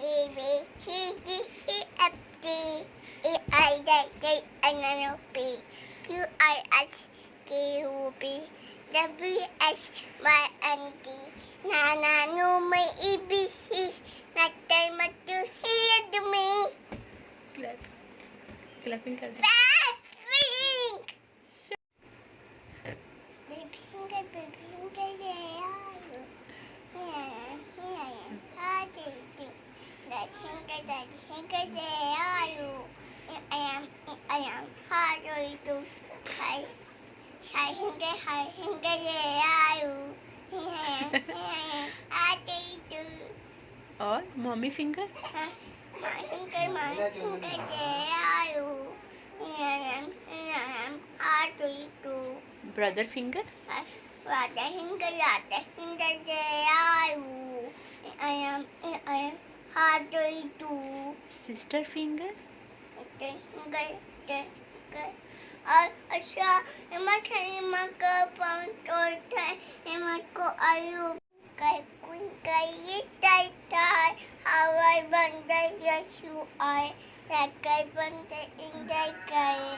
A B C D E F G H I J K L M N O P Q R S T U V W X Y and Z. Nana no my ABCs. Not time to hear to me. Clapping कर दे. Clapping. Baby finger, yeah. That finger, yeah. I am hard to high finger, yeah. और mummy finger. My finger, yeah. I am hard to brother finger. Rata finger, yeah. I am hard to sister finger. और अच्छा एमा का pound और था एमा को आयु ये टाइट हवाई बंदे यशु आए रकाई बंदे इंजॉय करे